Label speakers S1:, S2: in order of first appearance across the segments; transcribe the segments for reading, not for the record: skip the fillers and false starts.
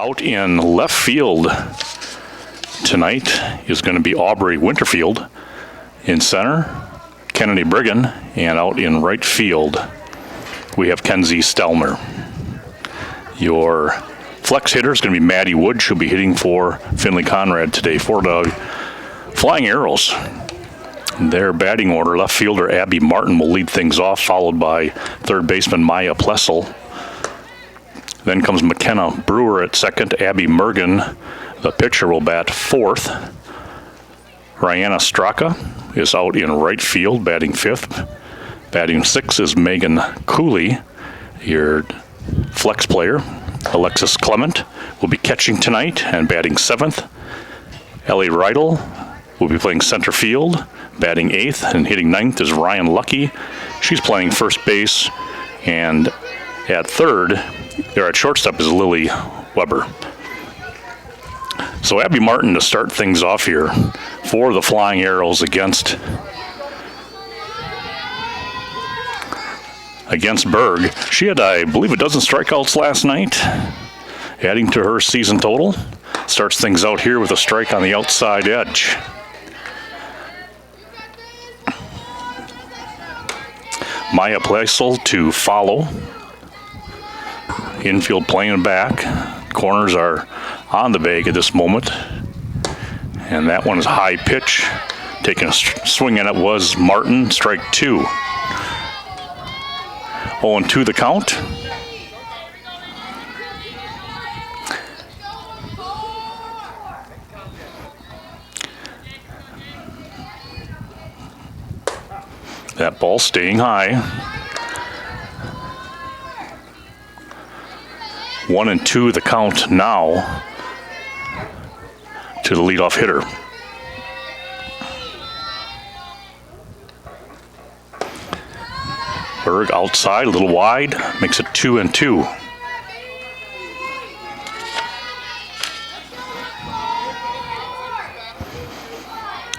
S1: Out in left field tonight is going to be Aubrey Winterfield. In center, Kennedy Brigham. And out in right field, we have Kenzie Stelmer. Your flex hitter is going to be Maddie Wood. She'll be hitting for Finley Conrad today for the Flying Arrows. Their batting order, left fielder Abby Martin will lead things off, followed by third baseman Maya Plessel. Then comes McKenna Brewer at second. Abby Mergen, the pitcher, will bat fourth. Rihanna Straka is out in right field, batting fifth. Batting sixth is Megan Cooley, your flex player. Alexis Clement will be catching tonight and batting seventh. Ellie Reidel will be playing center field, batting eighth, and hitting ninth is Ryan Lucky. She's playing first base, and at third, or at shortstop, is Lily Weber. So Abby Martin to start things off here for the Flying Arrows against Berg. She had, I believe, a dozen strikeouts last night, adding to her season total. Starts things out here with a strike on the outside edge. Maya Plessel to follow. Infield playing back. Corners are on the bag at this moment. And that one is high pitch. Taking a swing at it was Martin, strike two. 0-2 the count. That ball staying high. 1-2 the count now to the leadoff hitter. Berg outside, a little wide, makes it 2-2.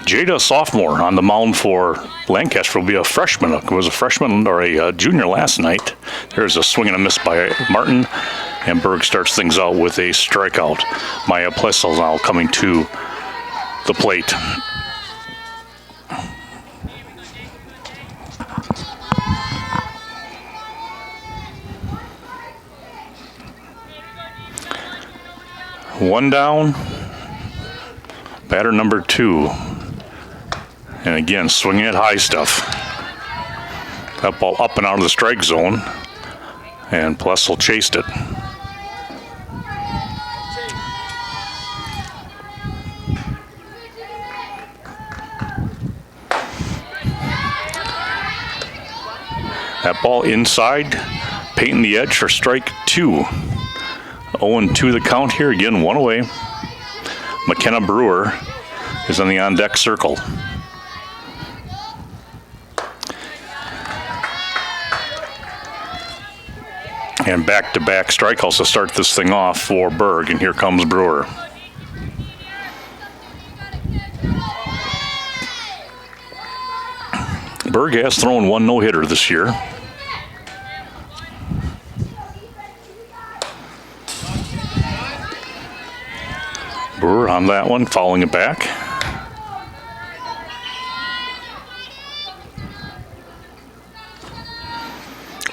S1: Jada, sophomore, on the mound for Lancaster, will be a freshman. It was a freshman or a junior last night. There's a swing and a miss by Martin, and Berg starts things out with a strikeout. Maya Plessel now coming to the plate. One down, batter number two. And again, swinging at high stuff. That ball up and out of the strike zone, and Plessel chased it. That ball inside, painting the edge for strike two. 0-2 the count here, again, one away. McKenna Brewer is on the on-deck circle. And back-to-back strikeouts to start this thing off for Berg, and here comes Brewer. Berg has thrown one no-hitter this year. Brewer on that one, fouling it back.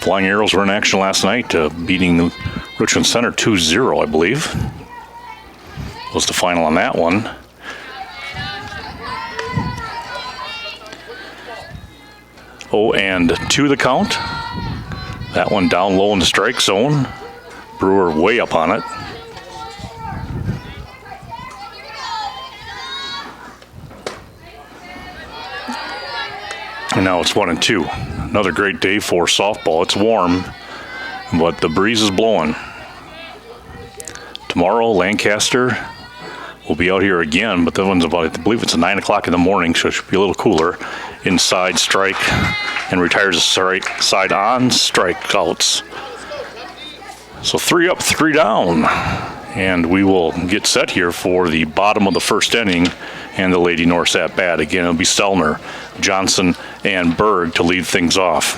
S1: Flying Arrows were in action last night, beating Richmond Center 2-0, I believe. Was the final on that one. Oh, and 2 the count. That one down low in the strike zone. Brewer way up on it. And now it's 1-2. Another great day for softball. It's warm, but the breeze is blowing. Tomorrow, Lancaster will be out here again, but that one's about, I believe it's 9 o'clock in the morning, so it should be a little cooler. Inside strike, and retires a side on strikeouts. So 3 up, 3 down. And we will get set here for the bottom of the first inning and the Lady Norse at bat. Again, it'll be Stelmer, Johnson, and Berg to lead things off.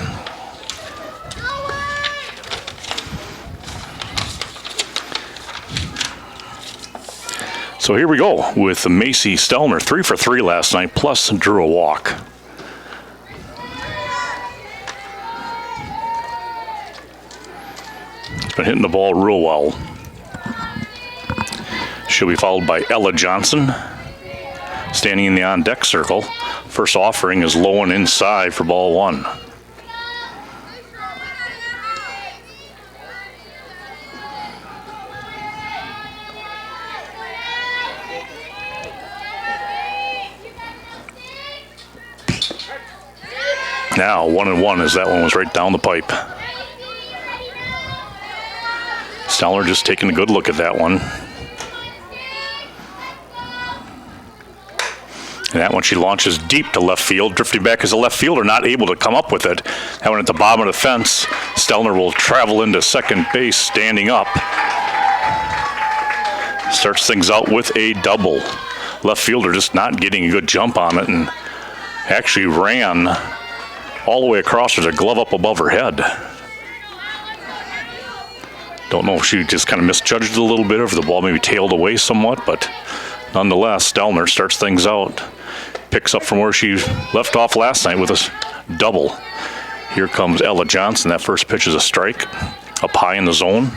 S1: So here we go with Macy Stelner, 3 for 3 last night, plus drew a walk. Been hitting the ball real well. She'll be followed by Ella Johnson, standing in the on-deck circle. First offering is low and inside for ball 1. Now 1-1 as that one was right down the pipe. Stelner just taking a good look at that one. And that one she launches deep to left field, drifting back as a left fielder, not able to come up with it. That one at the bottom of the fence. Stelner will travel into second base, standing up. Starts things out with a double. Left fielder just not getting a good jump on it, and actually ran all the way across with a glove up above her head. Don't know if she just kind of misjudged it a little bit, or if the ball maybe tailed away somewhat, but nonetheless, Stelner starts things out. Picks up from where she left off last night with a double. Here comes Ella Johnson. That first pitch is a strike, up high in the zone.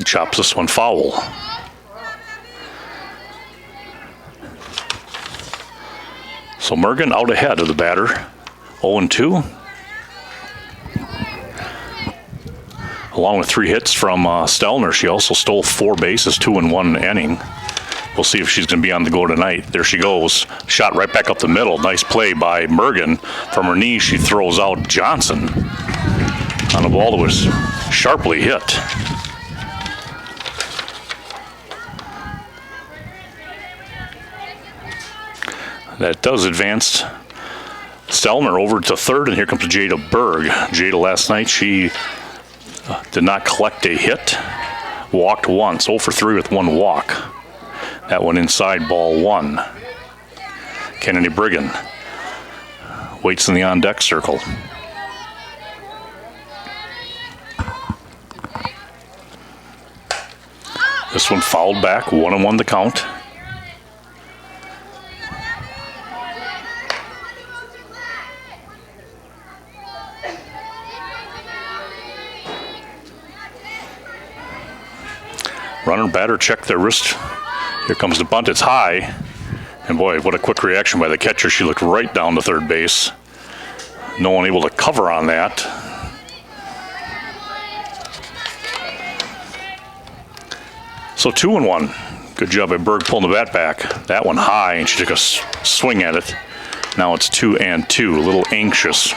S1: Chops this one foul. So Mergen out ahead of the batter, 0-2. Along with 3 hits from Stelner, she also stole 4 bases, 2 in 1 inning. We'll see if she's going to be on the go tonight. There she goes. Shot right back up the middle. Nice play by Mergen. From her knee, she throws out Johnson on a ball that was sharply hit. That does advance Stelner over to third, and here comes Jada Berg. Jada last night, she did not collect a hit. Walked once, 0 for 3 with 1 walk. That one inside, ball 1. Kennedy Brigham waits in the on-deck circle. This one fouled back, 1-1 the count. Runner, batter, check their wrist. Here comes the bunt. It's high. And boy, what a quick reaction by the catcher. She looked right down to third base. No one able to cover on that. So 2-1. Good job by Berg pulling the bat back. That one high, and she took a swing at it. Now it's 2-2. A little anxious.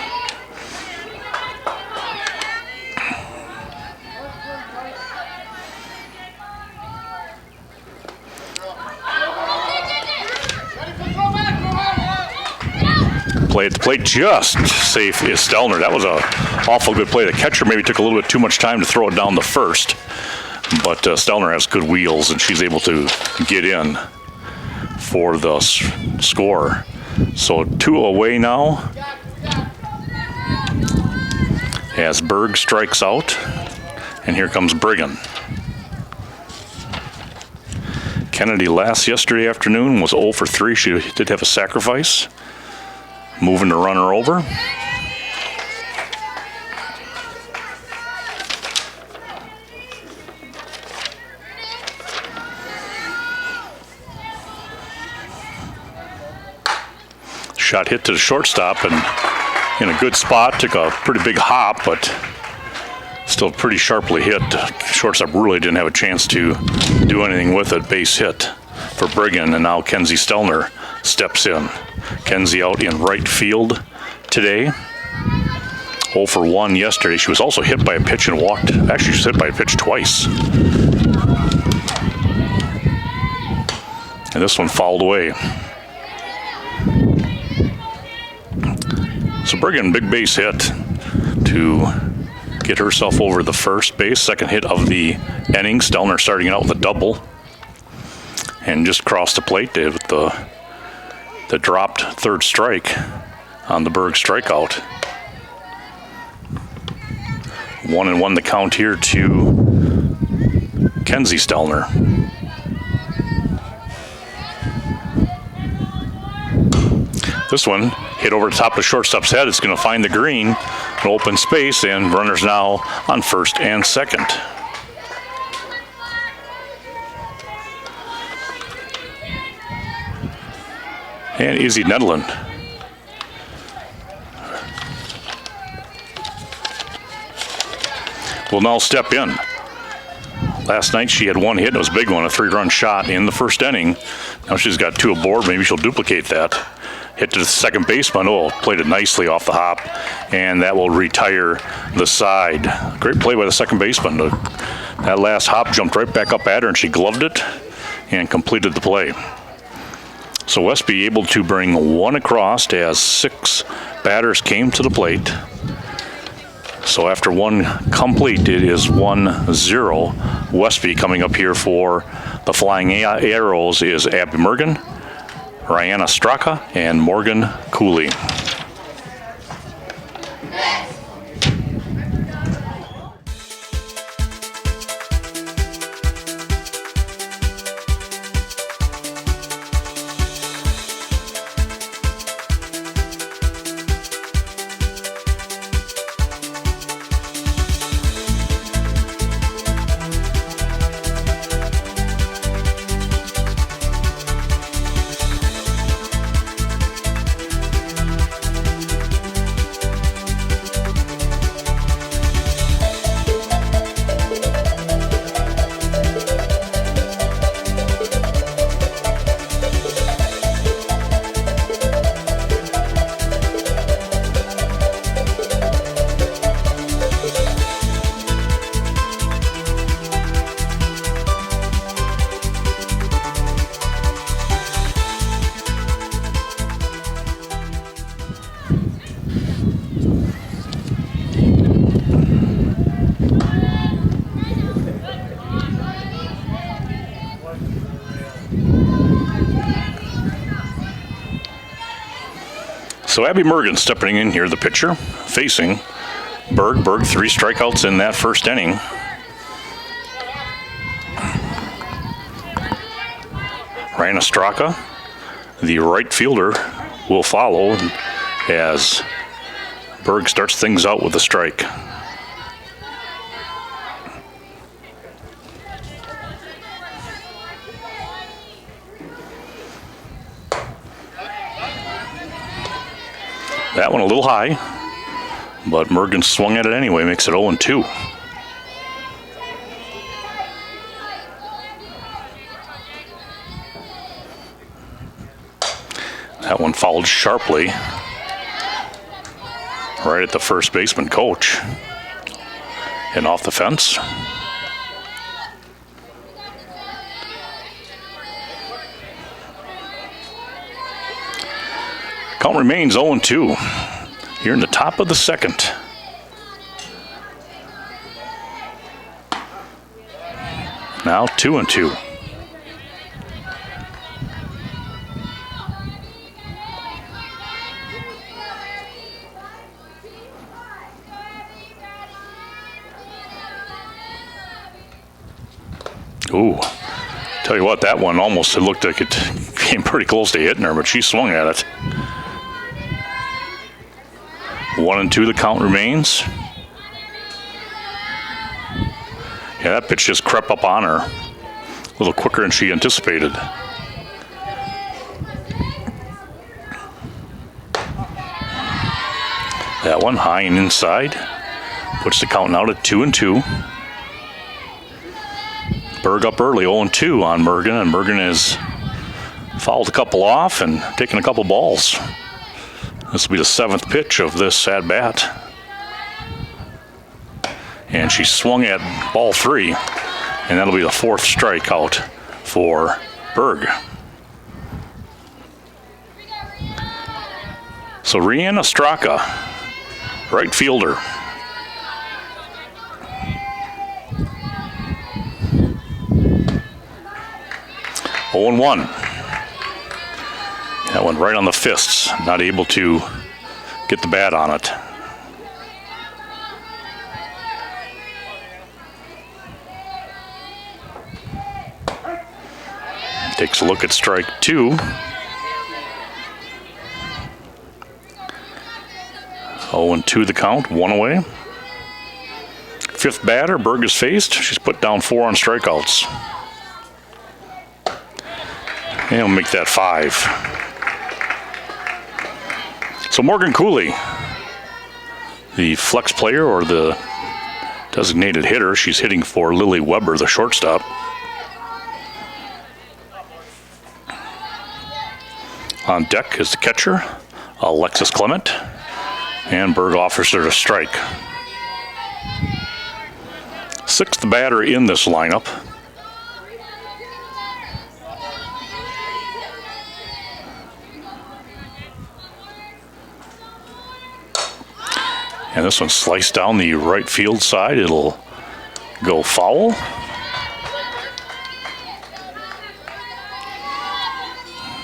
S1: Play at the plate, just safe is Stelner. That was an awful good play. The catcher maybe took a little bit too much time to throw it down the first, but Stelner has good wheels, and she's able to get in for the score. So 2 away now as Berg strikes out, and here comes Brigham. Kennedy yesterday afternoon was 0 for 3. She did have a sacrifice. Moving the runner over. Shot hit to the shortstop and in a good spot. Took a pretty big hop, but still pretty sharply hit. Shortstop really didn't have a chance to do anything with it. Base hit for Brigham, and now Kenzie Stelner steps in. Kenzie out in right field today. 0 for 1 yesterday. She was also hit by a pitch and walked. Actually, she was hit by a pitch twice. And this one fouled away. So Brigham, big base hit to get herself over the first base. Second hit of the inning. Stelner starting out with a double. And just crossed the plate with the dropped third strike on the Berg strikeout. 1-1 the count here to Kenzie Stelner. This one hit over the top of the shortstop's head. It's going to find the green, an open space, and runners now on first and second. And Izzy Nedlund. Will now step in. Last night she had one hit, it was a big one, a 3-run shot in the first inning. Now she's got 2 aboard, maybe she'll duplicate that. Hit to the second baseman, played it nicely off the hop, and that will retire the side. Great play by the second baseman. That last hop jumped right back up at her, and she gloved it and completed the play. So Westby able to bring 1 across as 6 batters came to the plate. So after 1 complete, it is 1-0. Westby coming up here for the Flying Arrows is Abby Mergen, Rihanna Straka, and Morgan Cooley. So Abby Mergen stepping in here, the pitcher, facing Berg. Berg 3 strikeouts in that first inning. Rihanna Straka, the right fielder, will follow as Berg starts things out with a strike. That one a little high, but Mergen swung at it anyway, makes it 0-2. That one fouled sharply right at the first baseman coach and off the fence. Count remains 0-2 here in the top of the second. Now 2-2. Ooh, tell you what, that one almost, it looked like it came pretty close to hitting her, but she swung at it. 1-2 the count remains. Yeah, that pitch just crept up on her a little quicker than she anticipated. That one high and inside. Puts the count now to 2-2. Berg up early, 0-2 on Mergen, and Mergen has fouled a couple off and taken a couple balls. This will be the 7th pitch of this at-bat. And she swung at ball 3, and that'll be the 4th strikeout for Berg. So Rihanna Straka, right fielder. Oh and 1. That went right on the fists, not able to get the bat on it. Takes a look at strike 2. 0-2 the count, 1 away. Fifth batter, Berg is faced. She's put down 4 on strikeouts. And we'll make that 5. So Morgan Cooley, the flex player or the designated hitter, she's hitting for Lily Weber, the shortstop. On deck is the catcher, Alexis Clement, and Berg offers her a strike. Sixth batter in this lineup. And this one sliced down the right field side. It'll go foul.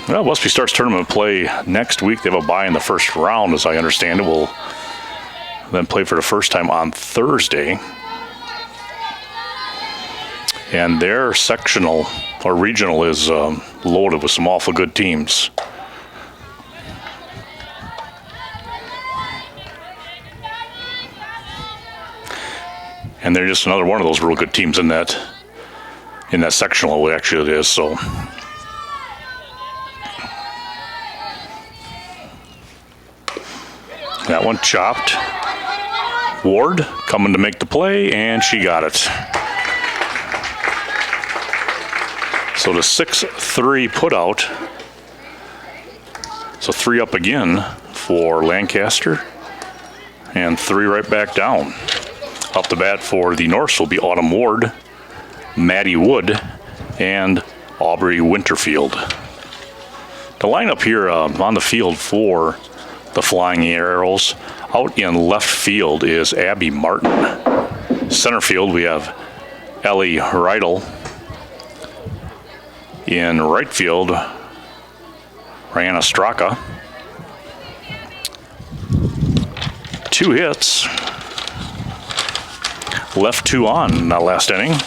S1: Well, Westby starts tournament play next week. They have a bye in the first round, as I understand it. Will then play for the first time on Thursday. And their sectional or regional is loaded with some awful good teams. And they're just another one of those real good teams in that sectional. Actually, it is so. That one chopped. Ward coming to make the play, and she got it. So the 6-3 put out. So 3 up again for Lancaster, and 3 right back down. Up the bat for the Norse will be Autumn Ward, Maddie Wood, and Aubrey Winterfield. The lineup here on the field for the Flying Arrows, out in left field is Abby Martin. Center field we have Ellie Reidel. In right field, Rihanna Straka. 2 hits. Left 2 on in that last inning.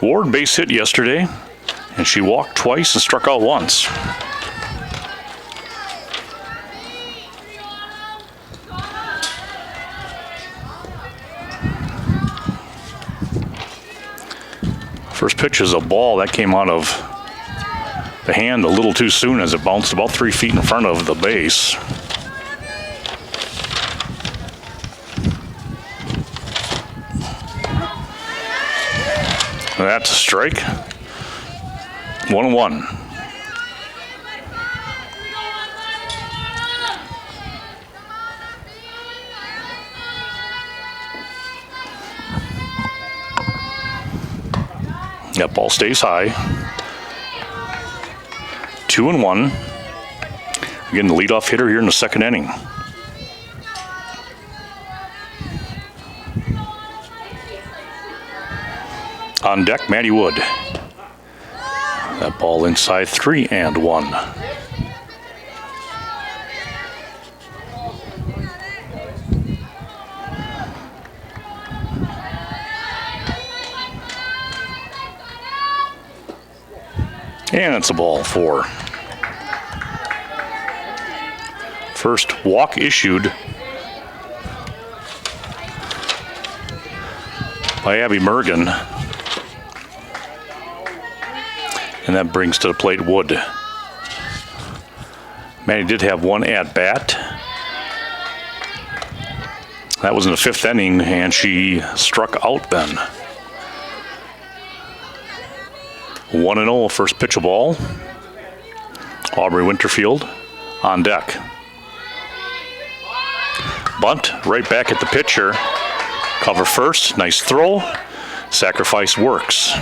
S1: Ward base hit yesterday, and she walked twice and struck out once. First pitch is a ball that came out of the hand a little too soon as it bounced about 3 feet in front of the base. That's a strike. 1-1. That ball stays high. 2-1. Again, the leadoff hitter here in the second inning. On deck, Maddie Wood. That ball inside 3-1. And it's a ball 4. First walk issued by Abby Mergen. And that brings to the plate Wood. Maddie did have 1 at-bat. That was in the 5th inning, and she struck out then. 1-0, first pitch of ball. Aubrey Winterfield on deck. Bunt right back at the pitcher. Cover first, nice throw. Sacrifice works.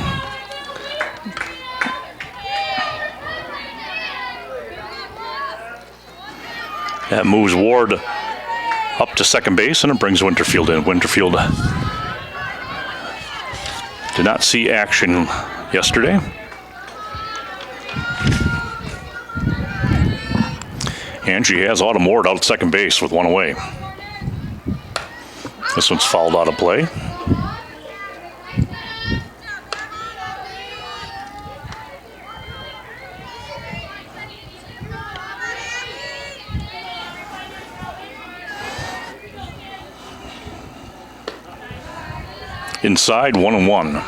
S1: That moves Ward up to second base, and it brings Winterfield in. Winterfield did not see action yesterday. And she has Autumn Ward out at second base with one away. This one's fouled out of play. Inside, 1-1.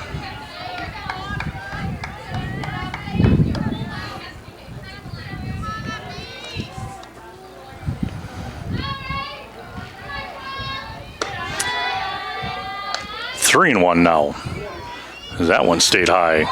S1: Three and one now. That one stayed high.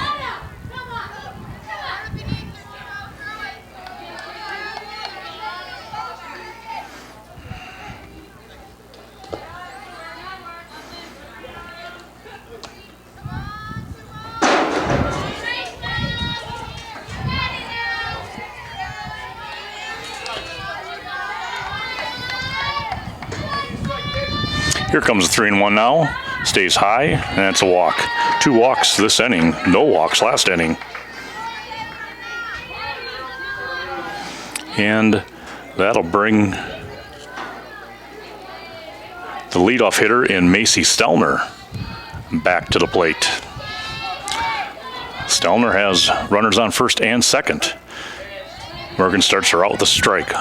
S1: Here comes the 3-1 now. Stays high, and that's a walk. 2 walks this inning. No walks last inning. And that'll bring the leadoff hitter in Macy Stelner back to the plate. Stelner has runners on first and second. Morgan starts her out with a strike.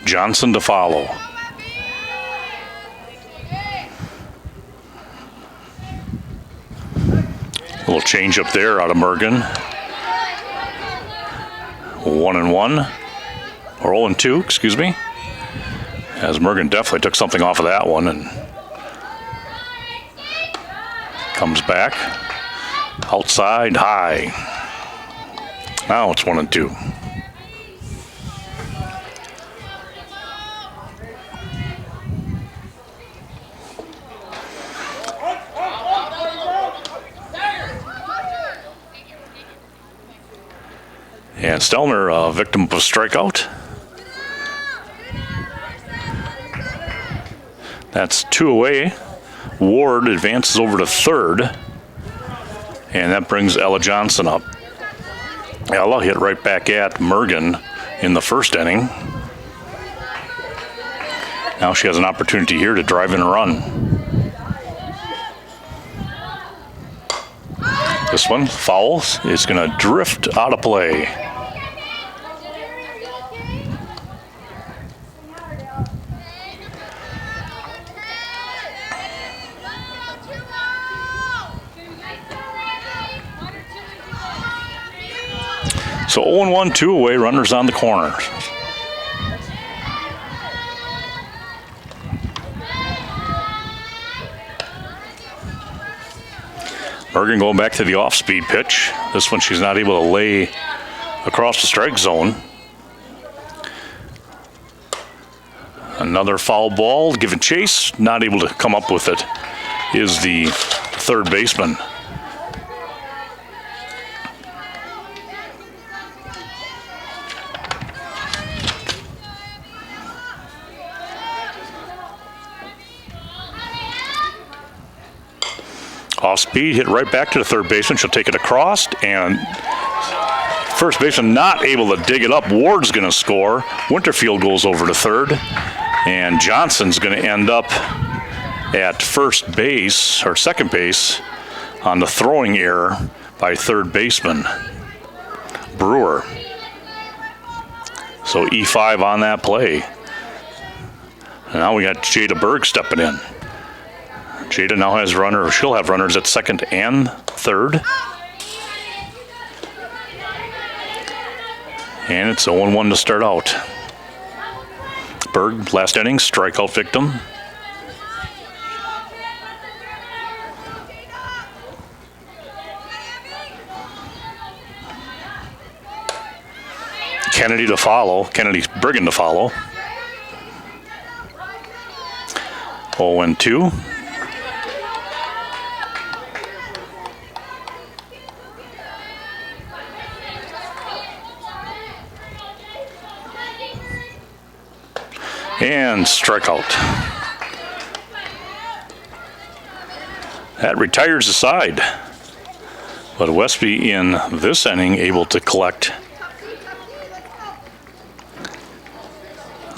S1: Johnson to follow. A little change up there out of Morgan. 1-1, or 0-2, excuse me. As Morgan definitely took something off of that one and comes back. Outside, high. Now it's 1-2. And Stelner, a victim of a strikeout. That's 2 away. Ward advances over to third. And that brings Ella Johnson up. Ella hit right back at Morgan in the first inning. Now she has an opportunity here to drive in a run. This one, foul, is going to drift out of play. So 0-1, 2 away, runners on the corner. Morgan going back to the off-speed pitch. This one she's not able to lay across the strike zone. Another foul ball, given chase, not able to come up with it, is the third baseman. Off speed, hit right back to the third baseman. She'll take it across, and first baseman not able to dig it up. Ward's going to score. Winterfield goes over to third, and Johnson's going to end up at first base, or second base, on the throwing error by third baseman Brewer. So E5 on that play. And now we got Jada Berg stepping in. Jada now has runners, she'll have runners at second and third. And it's 0-1 to start out. Berg, last inning, strikeout victim. Kennedy to follow, Kennedy's Brigham to follow. 0-2. And strikeout. That retires the side. But Westby in this inning able to collect,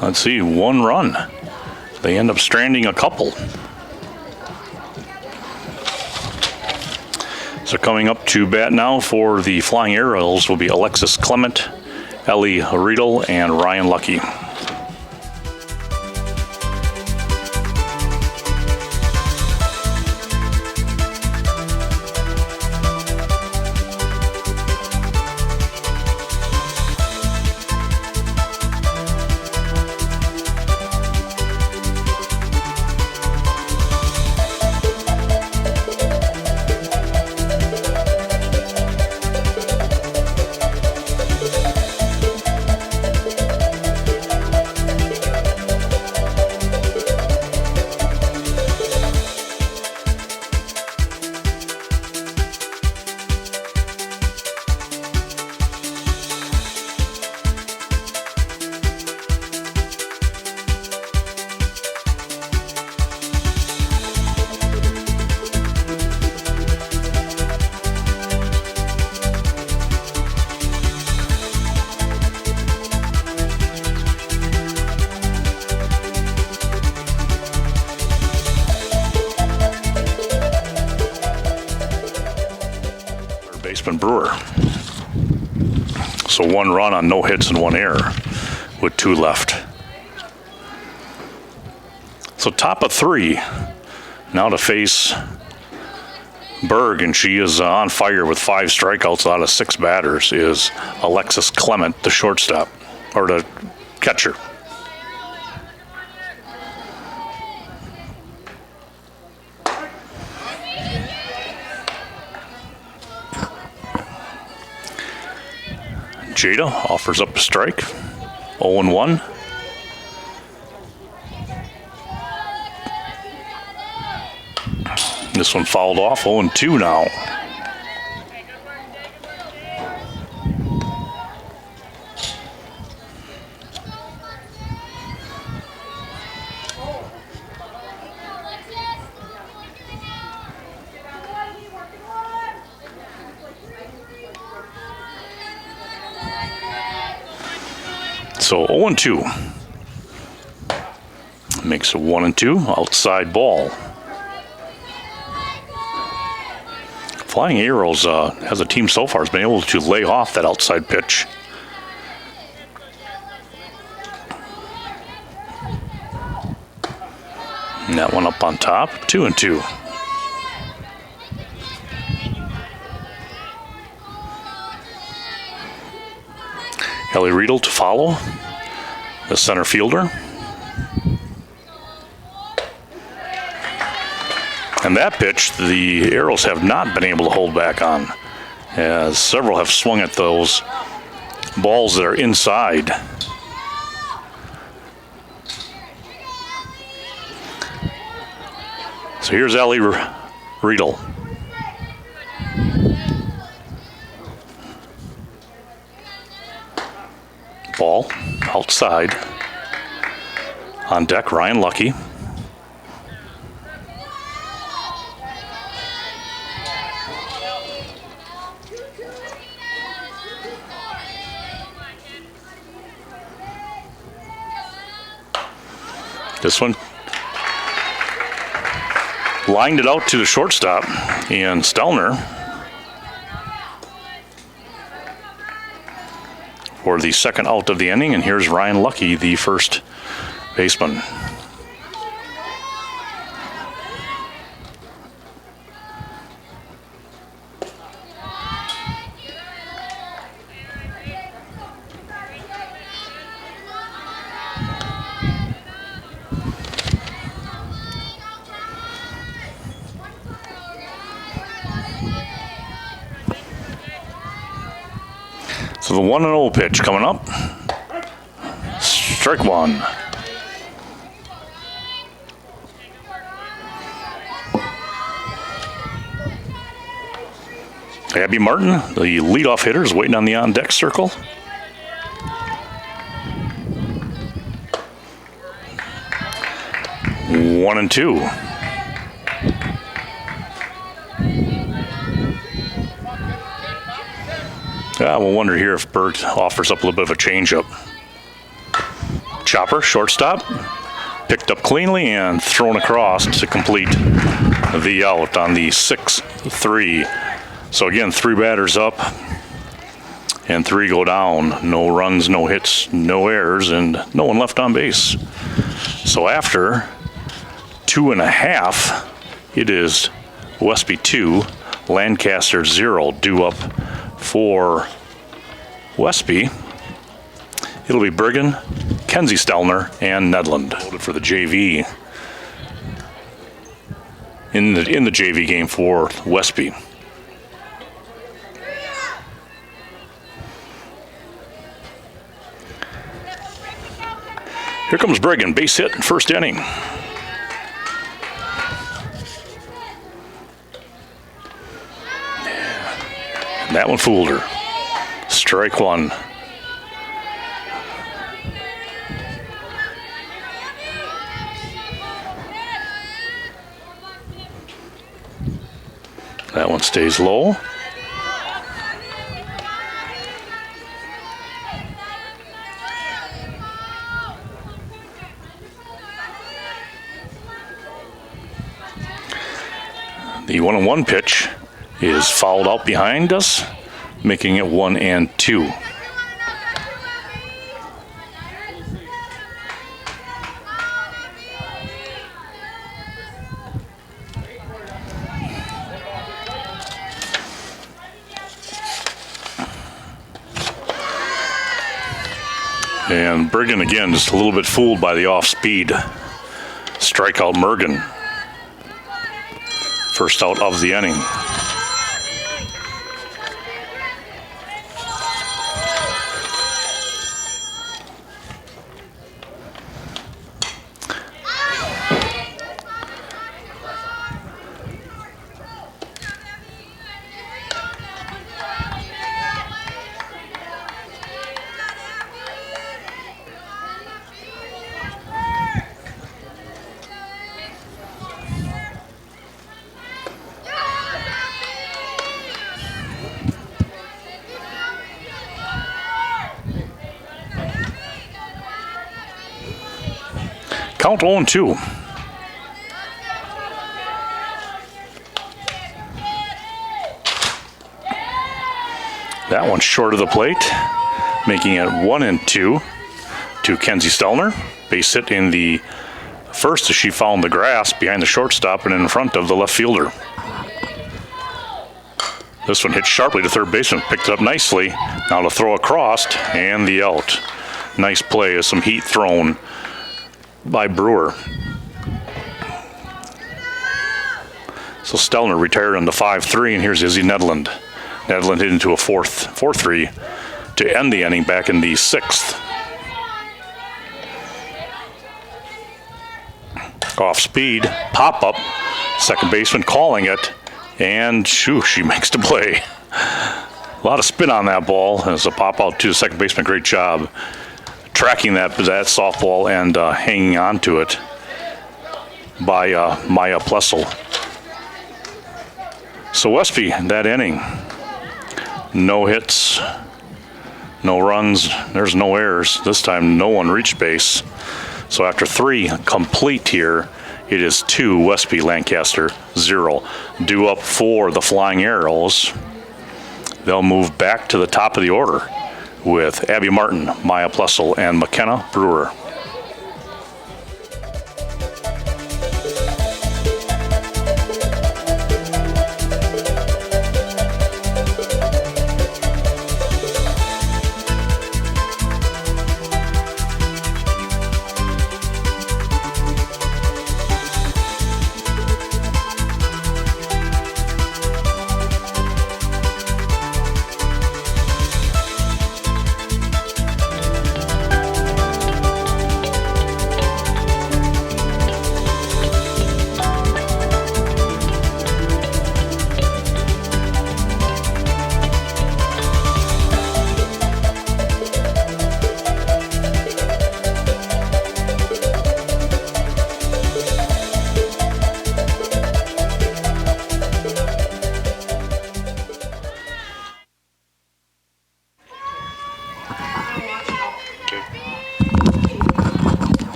S1: let's see, 1 run. They end up stranding a couple. So coming up to bat now for the Flying Arrows will be Alexis Clement, Ellie Riedel, and Ryan Lucky. Baseman Brewer. So 1 run on no hits and 1 error with 2 left. So top of 3 now to face Berg, and she is on fire with 5 strikeouts out of 6 batters, is Alexis Clement, the shortstop, or the catcher. Jada offers up a strike, 0-1. This one fouled off, 0-2 now. So 0-2 makes a 1-2 outside ball. Flying Arrows, as a team so far, has been able to lay off that outside pitch. And that one up on top, 2-2. Ellie Riedel to follow, the center fielder. And that pitch, the Arrows have not been able to hold back on, as several have swung at those balls that are inside. So here's Ellie Riedel. Ball outside. On deck, Ryan Lucky. This one lined it out to the shortstop, and Stelner for the second out of the inning, and here's Ryan Lucky, the first baseman. So the 1-0 pitch coming up. Strike one. Abby Martin, the leadoff hitter, is waiting on the on-deck circle. One and two. We'll wonder here if Bert offers up a little bit of a changeup. Chopper, shortstop, picked up cleanly and thrown across to complete the out on the 6-3. So again, 3 batters up and 3 go down. No runs, no hits, no errors, and no one left on base. So after 2.5, it is Westby 2, Lancaster 0, due up for Westby. It'll be Brigham, Kenzie Stelner, and Nedland for the JV. In the JV game for Westby. Here comes Brigham, base hit, first inning. That one fooled her. Strike one. That one stays low. The 1-1 pitch is fouled out behind us, making it 1-2. And Brigham again just a little bit fooled by the off speed. Strikeout Mergen. First out of the inning. Count 0-2. That one's short of the plate, making it 1-2 to Kenzie Stelner. Base hit in the first as she found the grass behind the shortstop and in front of the left fielder. This one hit sharply to third baseman, picked it up nicely. Now to throw across and the out. Nice play as some heat thrown by Brewer. So Stelner retired on the 5-3, and here's Izzy Nedland. Nedland hit into a 4-3 to end the inning back in the 6th. Off speed, pop up, second baseman calling it, and shoo, she makes the play. A lot of spin on that ball as a pop out to the second baseman. Great job tracking that softball and hanging on to it by Maya Plessel. So Westby, that inning, no hits, no runs, there's no errors. This time no one reached base. So after 3 complete here, it is 2 Westby, Lancaster 0. Due up for the Flying Arrows. They'll move back to the top of the order with Abby Martin, Maya Plessel, and McKenna Brewer.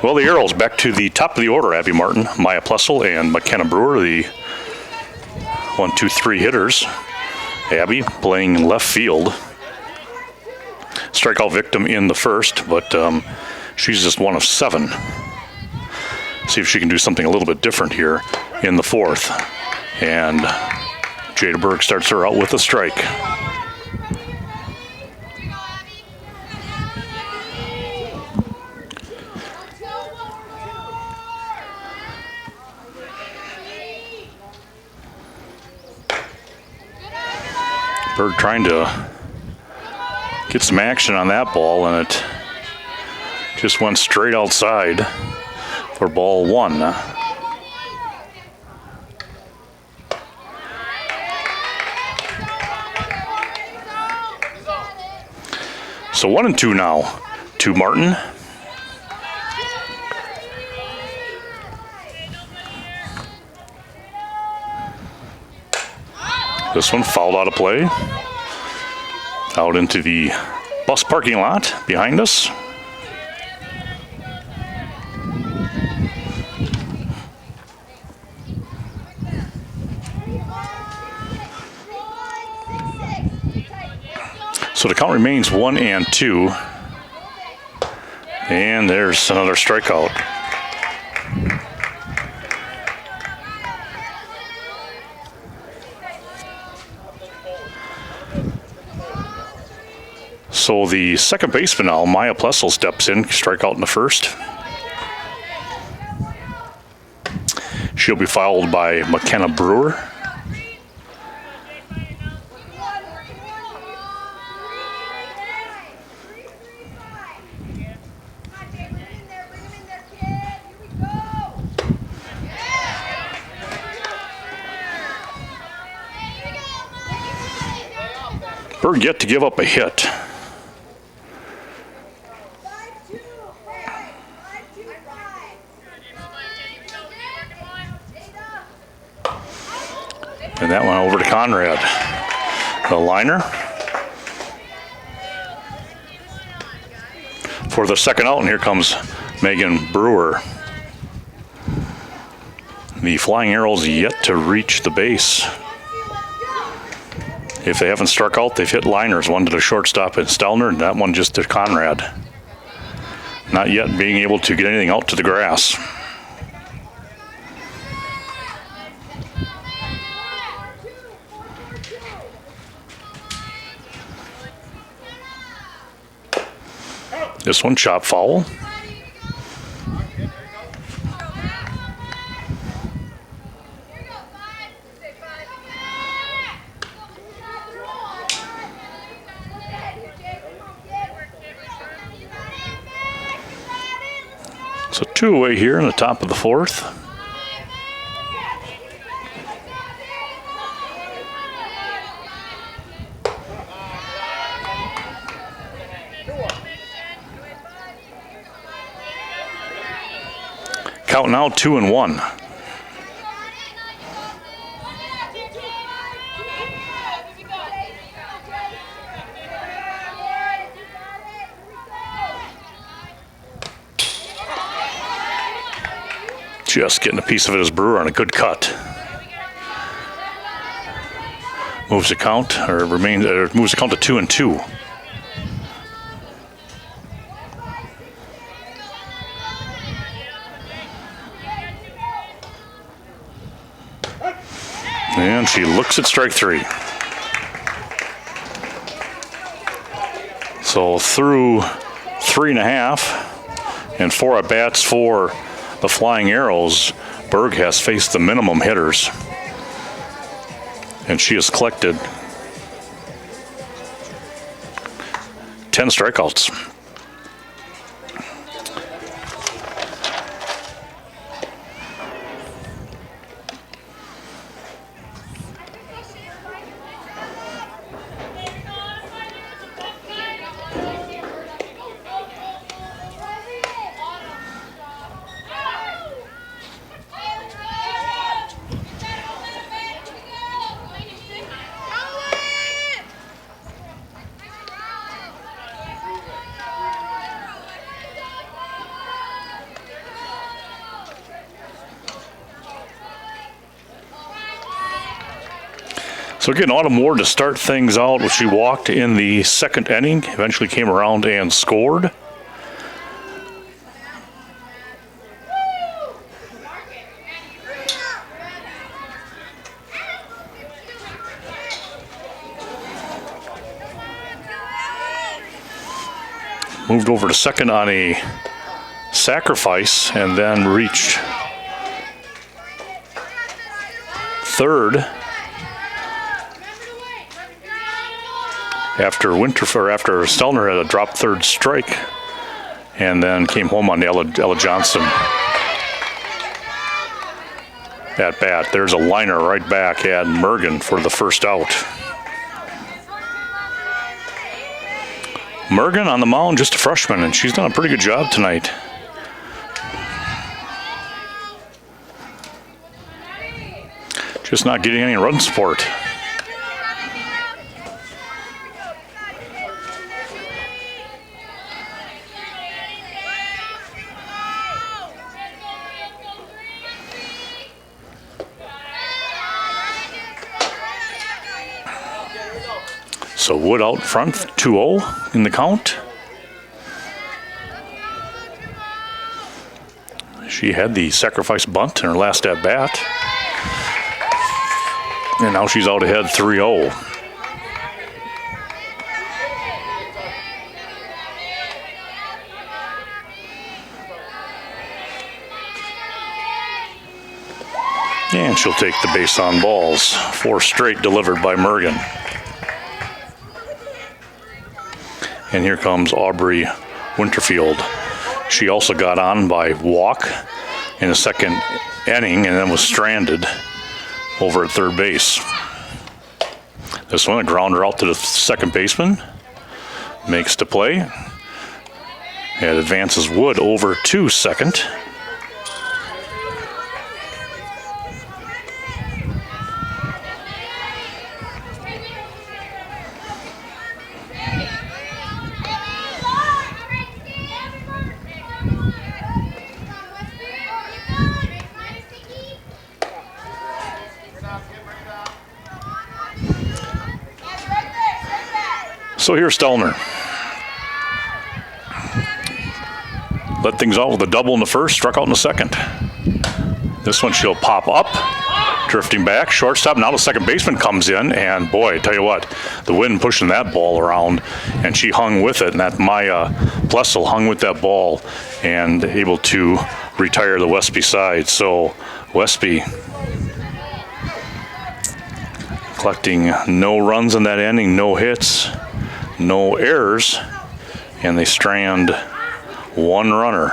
S1: Well, the arrows back to the top of the order. Abby Martin, Maya Plessel, and McKenna Brewer, the 1, 2, 3 hitters. Abby playing left field. Strikeout victim in the first, but she's just one of 7. See if she can do something a little bit different here in the fourth. And Jada Berg starts her out with a strike. Berg trying to get some action on that ball, and it just went straight outside for ball 1. So 1 and 2 now to Martin. This one fouled out of play. Out into the bus parking lot behind us. So the count remains 1 and 2. And there's another strikeout. So the second baseman now, Maya Plessel, steps in, strikeout in the first. She'll be fouled by McKenna Brewer. Berg yet to give up a hit. And that went over to Conrad. The liner. For the second out, and here comes Megan Brewer. The Flying Arrows yet to reach the base. If they haven't struck out, they've hit liners. One to the shortstop and Stelner, and that one just to Conrad. Not yet being able to get anything out to the grass. This one chop foul. So 2 away here in the top of the fourth. Count now 2 and 1. Just getting a piece of it as Brewer on a good cut. Moves the count, or moves the count to 2 and 2. And she looks at strike 3. So through 3.5 and 4 at bats for the Flying Arrows, Berg has faced the minimum hitters. And she has collected 10 strikeouts. So again, Autumn Ward to start things out. She walked in the second inning, eventually came around and scored. Moved over to second on a sacrifice and then reached third after Stelner had a drop third strike, and then came home on Ella Johnson at bat. There's a liner right back at Mergen for the first out. Mergen on the mound, just a freshman, and she's done a pretty good job tonight. Just not getting any run support. So Wood out front, 2-0 in the count. She had the sacrifice bunt in her last at bat. And now she's out ahead 3-0. And she'll take the base on balls. 4 straight delivered by Mergen. And here comes Aubrey Winterfield. She also got on by walk in the second inning and then was stranded over at third base. This one, a grounder out to the second baseman. Makes the play. It advances Wood over to second. So here's Stelner. Let things out with a double in the first, struck out in the second. This one she'll pop up, drifting back, shortstop. Now the second baseman comes in, and boy, I tell you what, the wind pushing that ball around, and she hung with it, and that Maya Plessel hung with that ball and able to retire the Westby side. So Westby collecting no runs in that inning, no hits, no errors, and they strand one runner.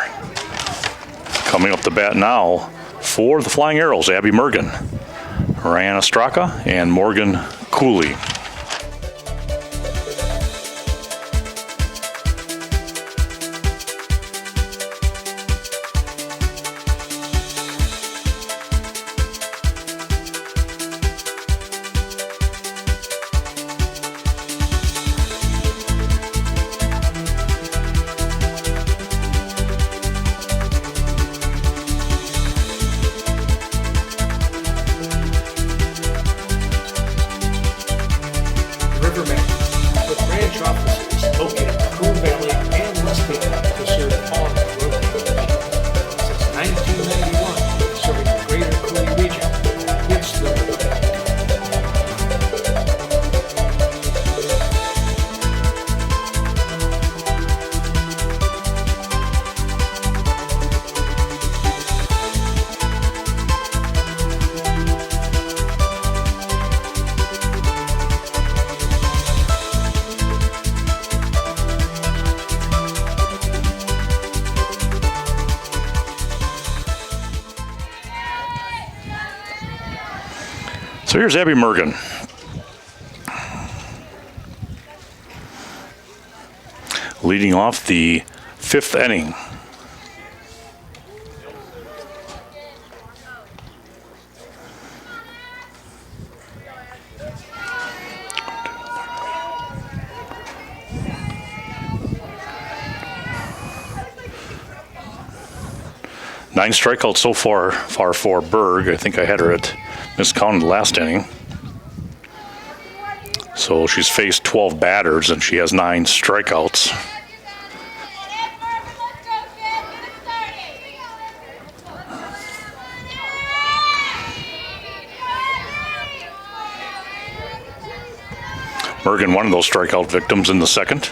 S1: Coming up the bat now for the Flying Arrows, Abby Mergen, Ryan Ostraka, and Morgan Cooley. So here's Abby Mergen. Leading off the 5th inning. Nine strikeouts so far for Berg. I think I had her at miscounted last inning. So she's faced 12 batters and she has 9 strikeouts. Morgan, one of those strikeout victims in the second.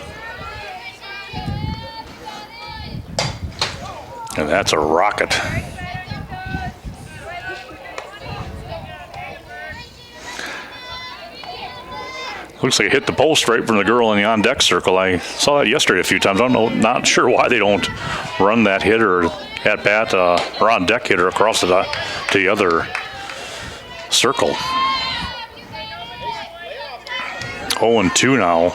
S1: And that's a rocket. Looks like it hit the post right from the girl in the on-deck circle. I saw that yesterday a few times. I don't know, not sure why they don't run that hitter at bat or on-deck hitter across to the other circle. 0-2 now.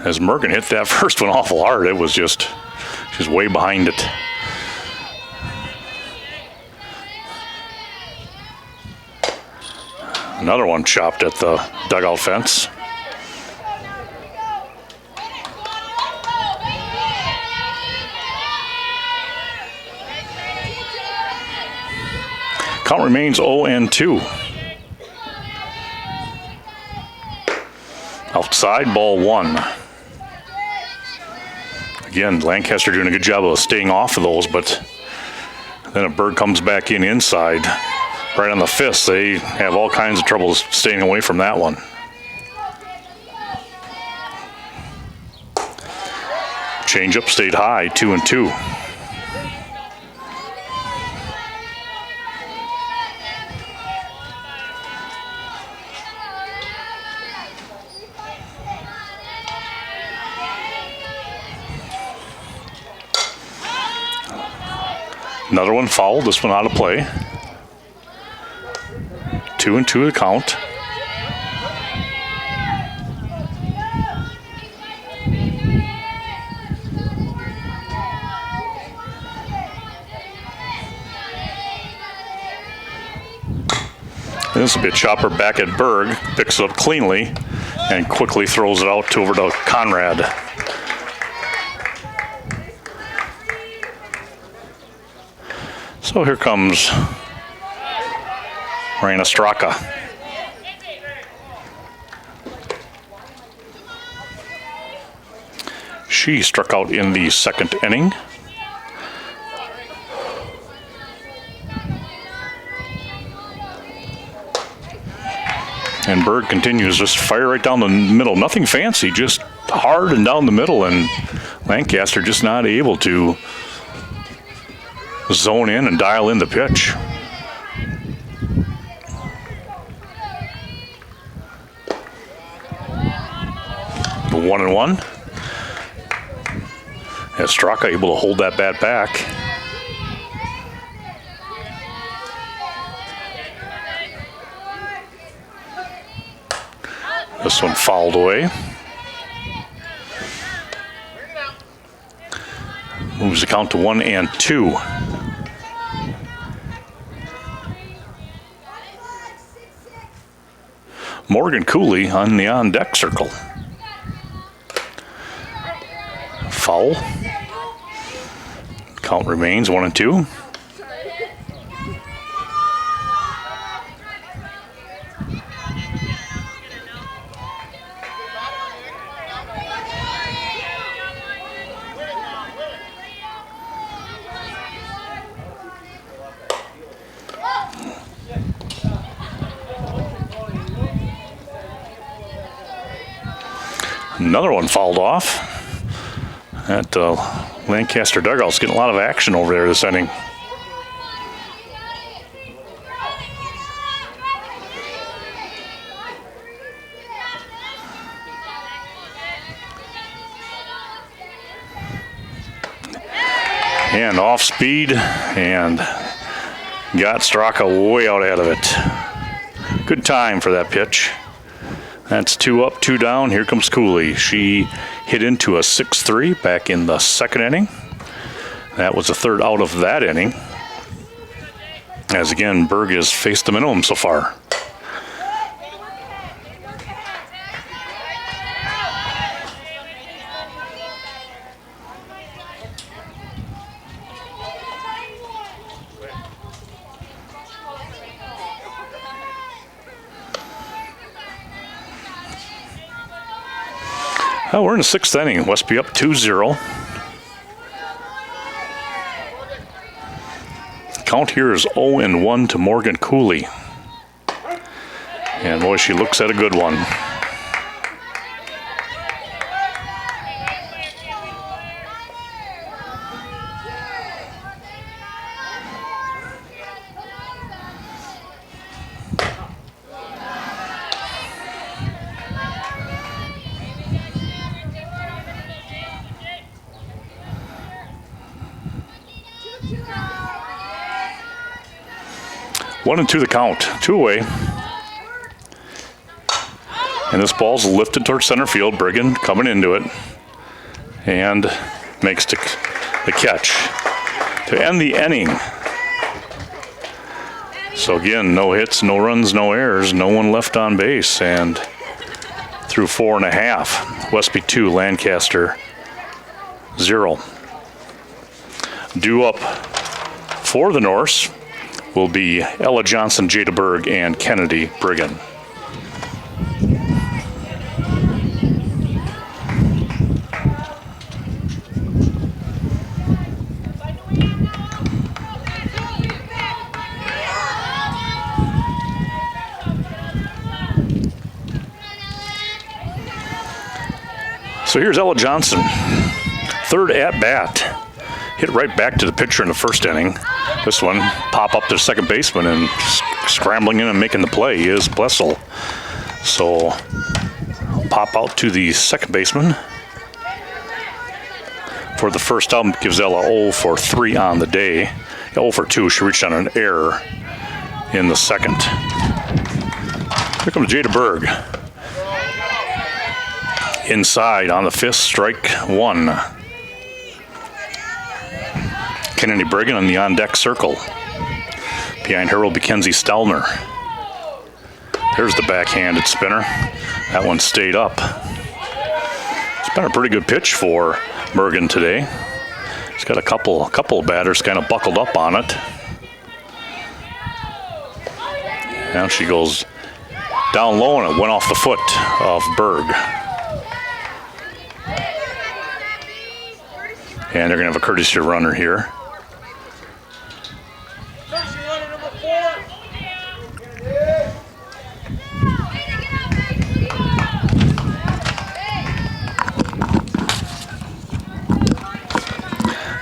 S1: As Morgan hit that first one awful hard, it was just, she's way behind it. Another one chopped at the dugout fence. Count remains 0-2. Outside, ball 1. Again, Lancaster doing a good job of staying off of those, but then a bird comes back in inside. Right on the fist, they have all kinds of trouble staying away from that one. Changeup stayed high, 2-2. Another one fouled, this one out of play. 2-2 the count. This will be a chopper back at Berg, picks it up cleanly, and quickly throws it out over to Conrad. So here comes Raina Straka. She struck out in the second inning. And Berg continues, just fire right down the middle. Nothing fancy, just hard and down the middle. And Lancaster just not able to zone in and dial in the pitch. The 1-1. As Straka able to hold that bat back. This one fouled away. Moves the count to 1-2. Morgan Cooley on the on-deck circle. Foul. Count remains 1-2. Another one fouled off. That Lancaster dugout's getting a lot of action over there this inning. And off speed and got Straka way out ahead of it. Good time for that pitch. That's 2 up, 2 down. Here comes Cooley. She hit into a 6-3 back in the second inning. That was the third out of that inning. As again, Berg has faced the minimum so far. Well, we're in the sixth inning. Westby up 2-0. Count here is 0-1 to Morgan Cooley. And boy, she looks at a good one. One and two the count, 2 away. And this ball's lifted towards center field. Brigham coming into it and makes the catch to end the inning. So again, no hits, no runs, no errors, no one left on base, and through 4.5. Westby 2, Lancaster 0. Due up for the Norse will be Ella Johnson, Jada Berg, and Kennedy Brigham. So here's Ella Johnson, third at bat. Hit right back to the pitcher in the first inning. This one, pop up to the second baseman, and scrambling in and making the play is Blessel. So, pop out to the second baseman for the first out. Gives Ella 0 for 3 on the day. 0 for 2. She reached on an error in the second. Here comes Jada Berg. Inside on the fifth, strike 1. Kennedy Brigham in the on-deck circle. Behind her will be Kenzie Stelner. There's the backhanded spinner. That one stayed up. It's been a pretty good pitch for Bergen today. He's got a couple of batters kind of buckled up on it. Now she goes down low, and it went off the foot of Berg. And they're going to have a courtesy runner here.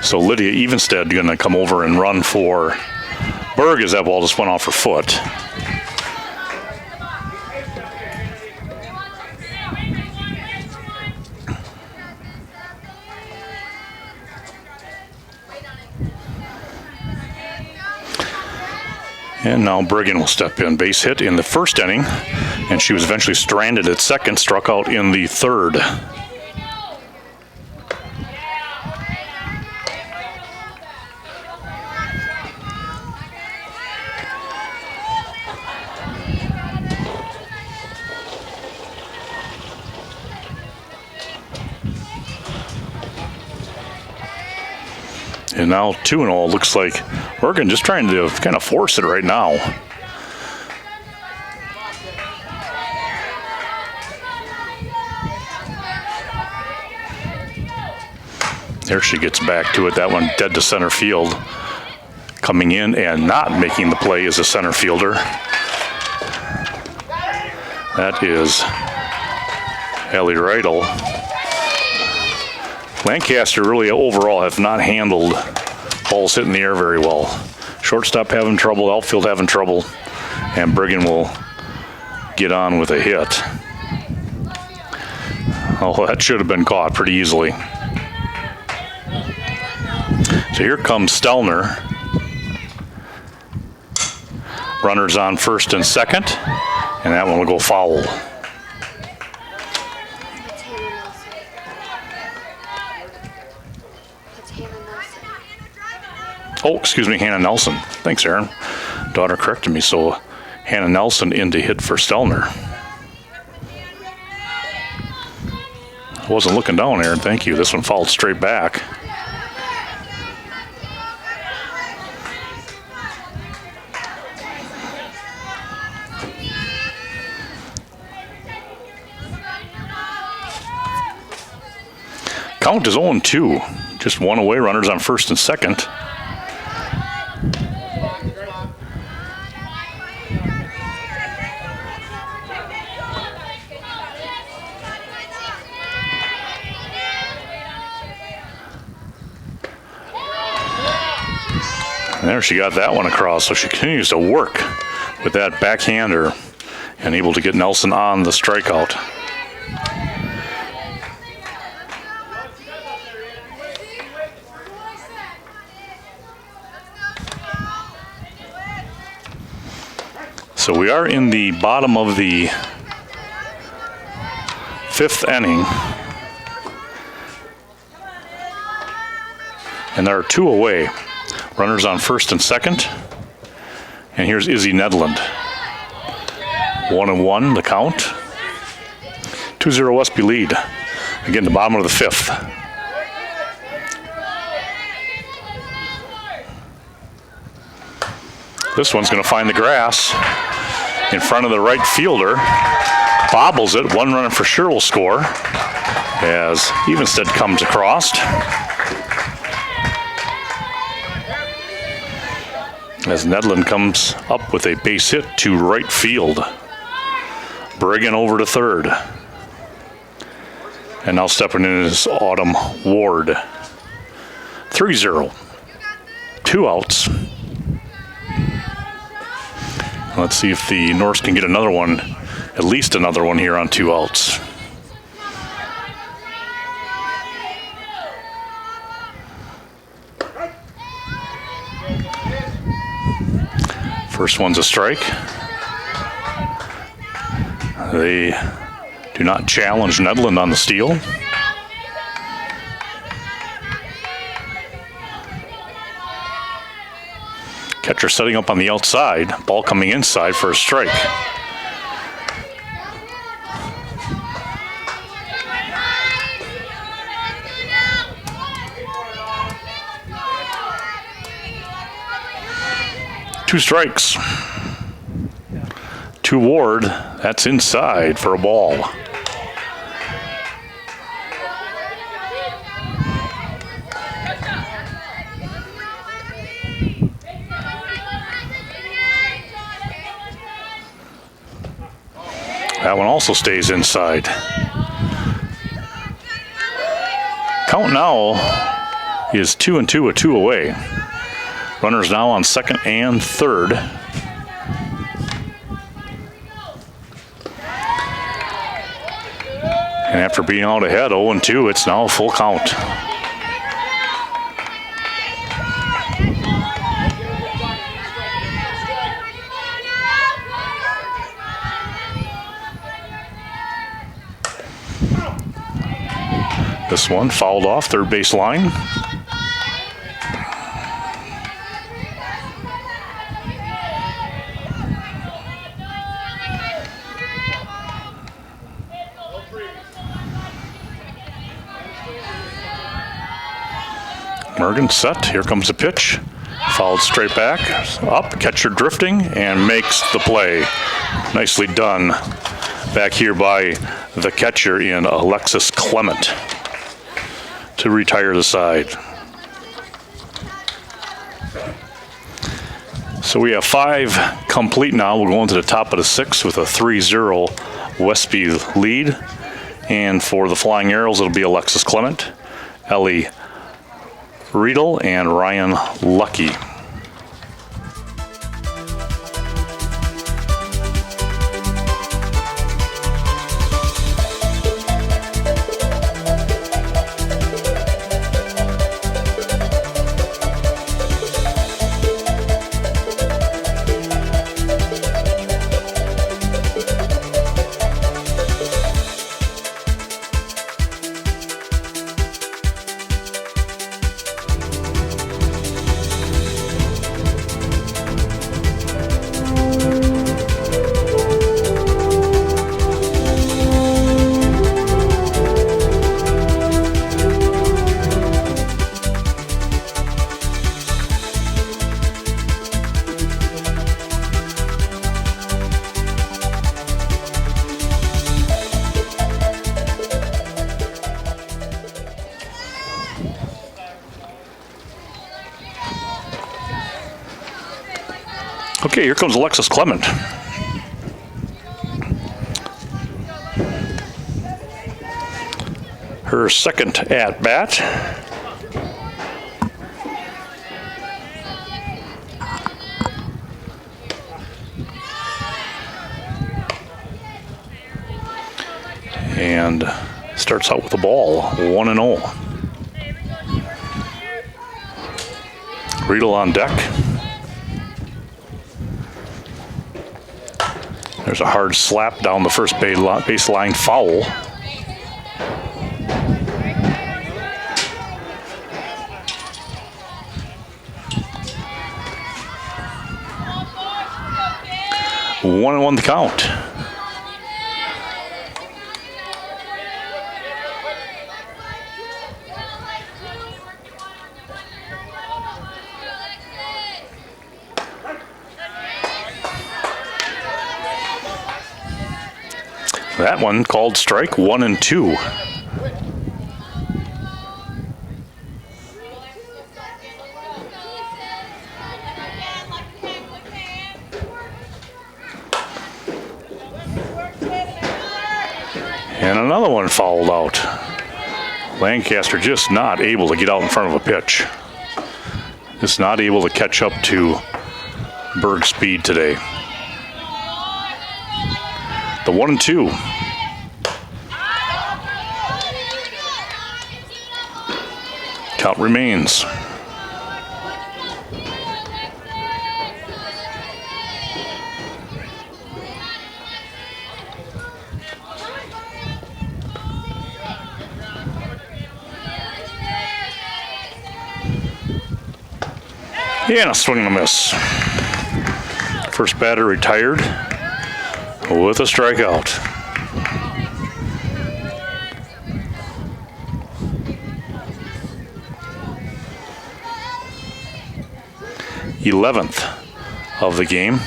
S1: So Lydia Evenstead going to come over and run for Berg as that ball just went off her foot. And now Brigham will step in. Base hit in the first inning, and she was eventually stranded at second, struck out in the third. And now 2-0. Looks like Bergen just trying to kind of force it right now. There she gets back to it. That one dead to center field. Coming in and not making the play is a center fielder. That is Ellie Riedel. Lancaster really overall have not handled balls hit in the air very well. Shortstop having trouble, outfield having trouble, and Brigham will get on with a hit. Oh, that should have been caught pretty easily. So here comes Stelner. Runners on first and second, and that one will go foul. Oh, excuse me, Hannah Nelson. Thanks, Aaron. Daughter corrected me, so Hannah Nelson in to hit for Stelner. I wasn't looking down, Aaron. Thank you. This one fouled straight back. Count is 0-2. Just one away, runners on first and second. And there she got that one across, so she continues to work with that backhander and able to get Nelson on the strikeout. So we are in the bottom of the 5th inning. And there are 2 away. Runners on first and second. And here's Izzy Nedland. 1-1 the count. 2-0 Westby lead. Again, the bottom of the 5th. This one's going to find the grass in front of the right fielder. Bobbles it. One runner for sure will score as Evenstead comes across. As Nedland comes up with a base hit to right field. Brigham over to third. And now stepping in is Autumn Ward. 3-0. 2 outs. Let's see if the Norse can get another one, at least another one here on 2 outs. First one's a strike. They do not challenge Nedland on the steal. Catcher setting up on the outside, ball coming inside for a strike. Two strikes. To Ward, that's inside for a ball. That one also stays inside. Count now is 2-2 with 2 away. Runners now on second and third. And after being out ahead 0-2, it's now a full count. This one fouled off third base line. Mergen set, here comes the pitch. Fouled straight back, up, catcher drifting, and makes the play. Nicely done back here by the catcher in Alexis Clement to retire the side. So we have 5 complete now. We'll go into the top of the 6th with a 3-0 Westby lead. And for the Flying Arrows, it'll be Alexis Clement, Ellie Riedel, and Ryan Lucky. Okay, here comes Alexis Clement. Her second at bat. And starts out with a ball, 1-0. Riedel on deck. There's a hard slap down the first baseline, foul. One and one the count. That one called strike 1-2. And another one fouled out. Lancaster just not able to get out in front of a pitch. Just not able to catch up to Berg's speed today. The 1-2. Count remains. And a swing and a miss. First batter retired with a strikeout. Eleventh of the game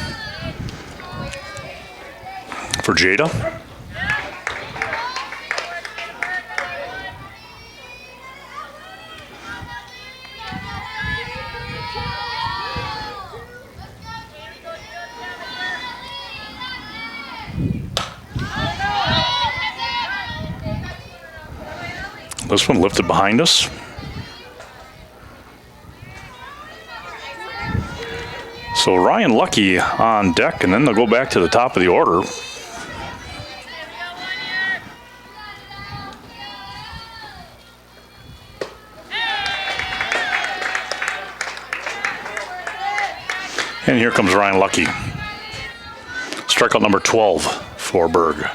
S1: for Jada. This one lifted behind us. So Ryan Lucky on deck, and then they'll go back to the top of the order. And here comes Ryan Lucky. Strikeout number 12 for Berg.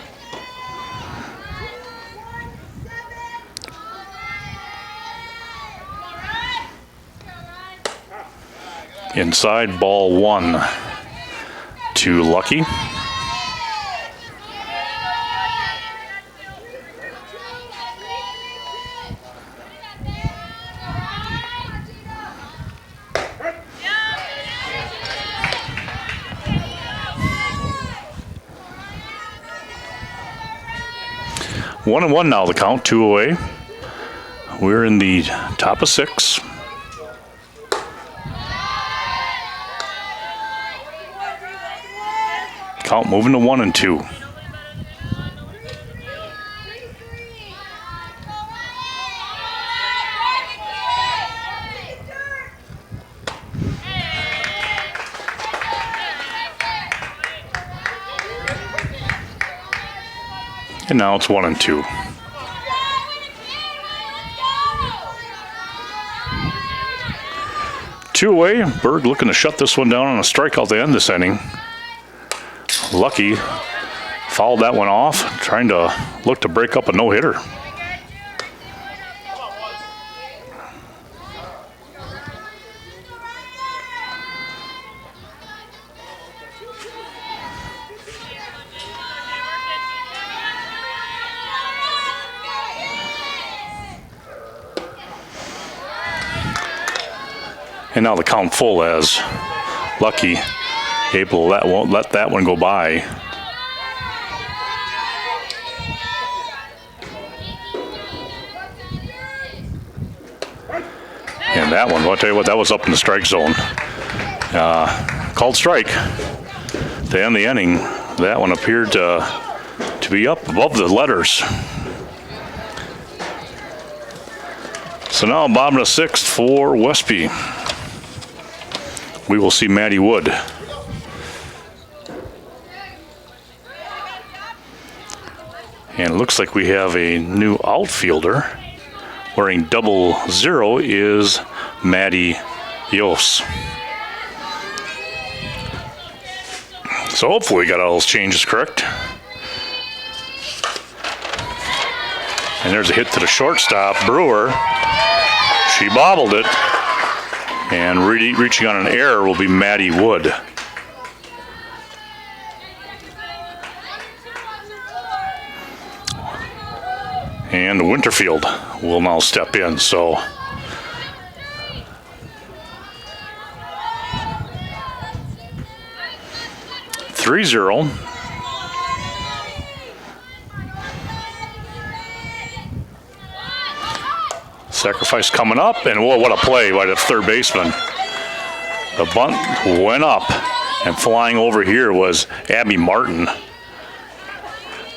S1: Inside, ball 1 to Lucky. One and one now, the count, 2 away. We're in the top of 6. Count moving to 1 and 2. And now it's 1 and 2. Two away. Berg looking to shut this one down on a strikeout to end this inning. Lucky fouled that one off, trying to look to break up a no-hitter. And now the count full as Lucky able to let that one go by. And that one, I'll tell you what, that was up in the strike zone. called strike to end the inning. That one appeared to be up above the letters. So now bottom of the sixth for Westby. We will see Maddie Wood. And it looks like we have a new outfielder. Wearing 00 is Maddie Yos. So hopefully we got all those changes correct. And there's a hit to the shortstop, Brewer. She bobbled it. And reaching on an error will be Maddie Wood. And Winterfield will now step in, so. Three zero. Sacrifice coming up, and whoa, what a play by the third baseman. The bunt went up, and flying over here was Abby Martin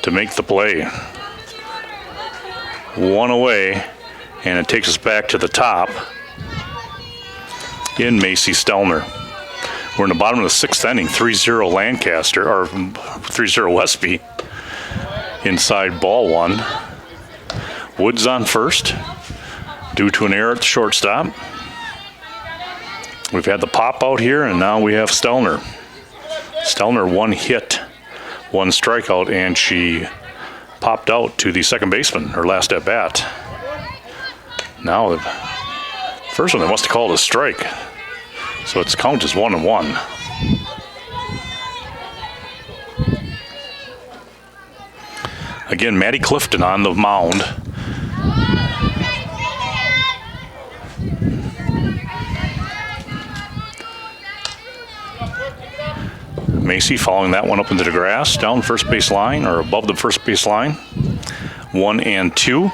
S1: to make the play. One away, and it takes us back to the top in Macy Stelner. We're in the bottom of the sixth inning, 3-0 Lancaster, or 3-0 Westby. Inside ball one. Woods on first due to an error at the shortstop. We've had the pop out here, and now we have Stelner. Stelner, one hit, one strikeout, and she popped out to the second baseman, her last at bat. Now, the first one they must have called a strike. So its count is 1-1. Again, Maddie Clifton on the mound. Macy following that one up into the grass, down first base line, or above the first base line. 1-2.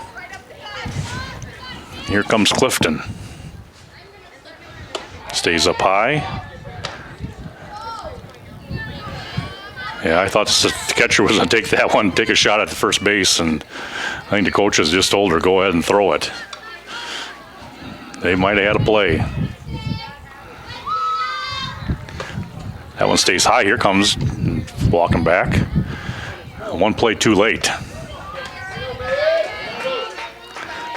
S1: Here comes Clifton. Stays up high. Yeah, I thought the catcher was going to take that one, take a shot at the first base, and I think the coaches just told her, go ahead and throw it. They might have had a play. That one stays high. Here comes walking back. One play too late.